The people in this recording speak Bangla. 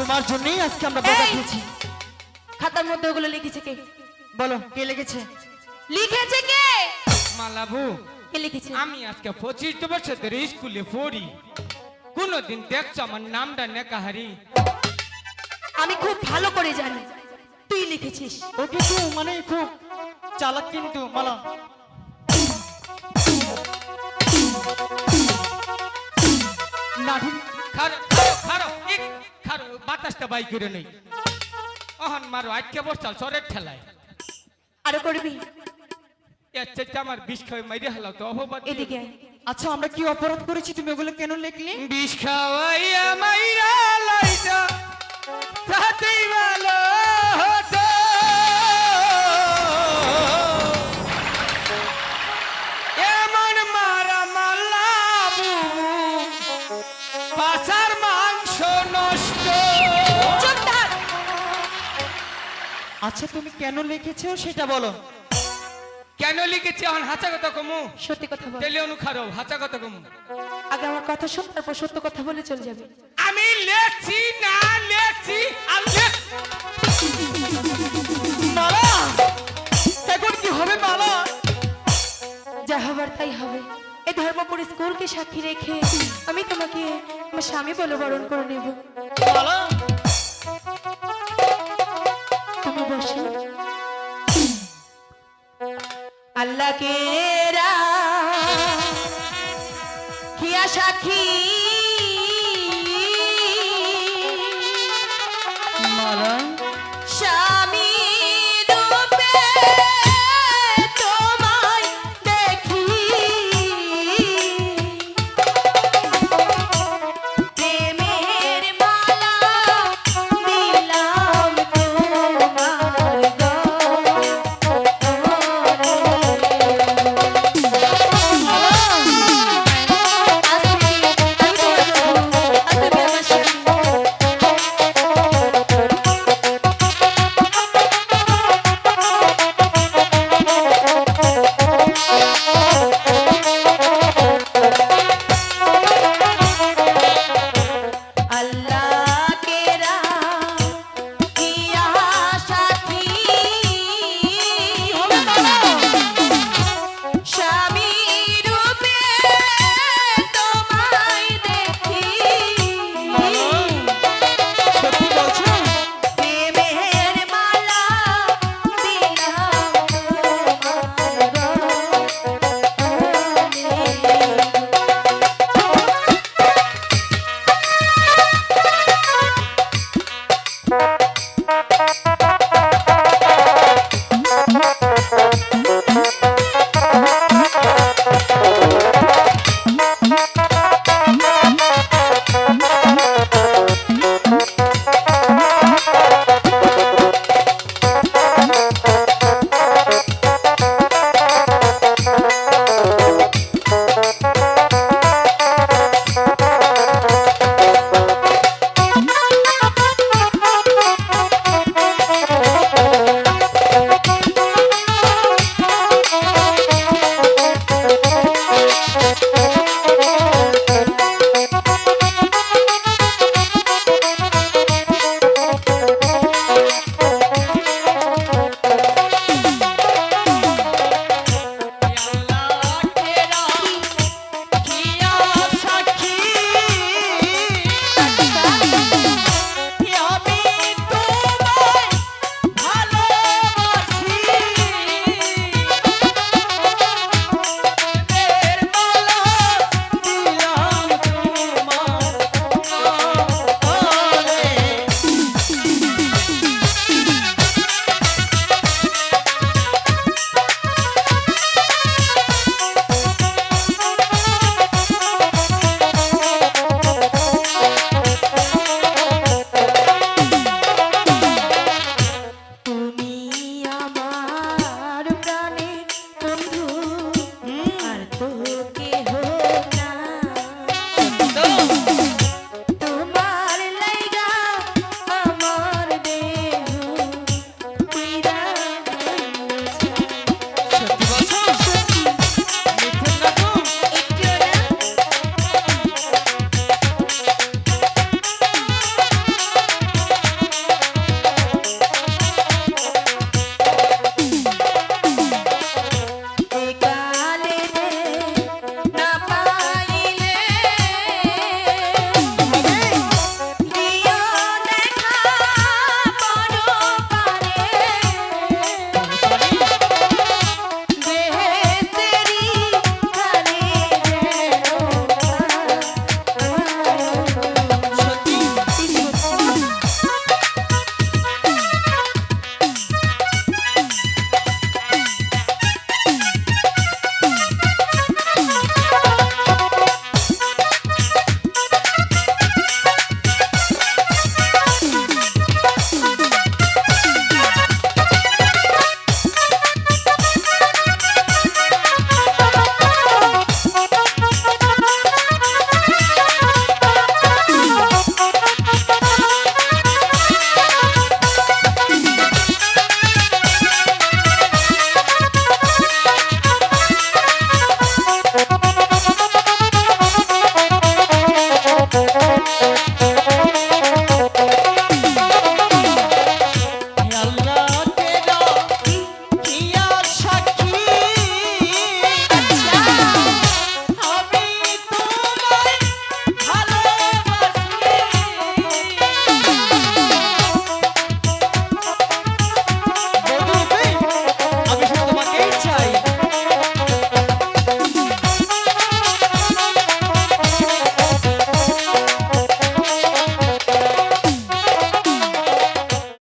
তোমার জন্যই আজকে আমরা বকা খেয়েছি। খাতার মধ্যে ওগুলো লিখেছে কে? বলো কে লিখেছে? লিখেছে কে? মালাবু, কে লিখেছে? আমি আজকে 25 বছর ধরে স্কুলে পড়ি, কোনদিন দেখছো আমার নামটা নেকাহারি? আমি খুব ভালো করে জানি তুই লিখেছিস। ও কিন্তু মানে খুব চালাক কিন্তু মালা। নাঠি খারো খারো খারো খারো, বাতাসটা বাই করে নেই। অহন মারো আজকে বসতাল সরের ঠেলায়। আরো করবি? এর চাইতে আমার বিষ খাওয়াই মাইরে হালাও তো অপবাদ। এদিকে আয়। আচ্ছা আমরা কি অপরাধ করেছি তুমি ওগুলো কেন লিখলে? বিষ খাওয়াইয়া মাইরা লাইটা তাতেই ভালো হতো। এমন মারা মালাবু, পাছার মাংস নষ্ট। চুপ থাক। আচ্ছা তুমি কেন লিখেছো সেটা বলো। কেন লিখেছি এখন হাঁচা কথা কমু? সত্যি কথা বল। তেলে অনুখারো হাঁচা কথা কমু। আগে আমার কথা শোন, তারপর সত্য কথা বলে চলে যাবে। আমি লেখছি না লেখছি মালা এখন কি হবে মালা? যা হবার তাই হবে। এই ধর্মপুর স্কুলকে সাক্ষী রেখে আমি তোমাকে আমার স্বামী বলে বরণ করে নেব। মালা তুমি বসো। আল্লাহকে কিয়া সাক্ষী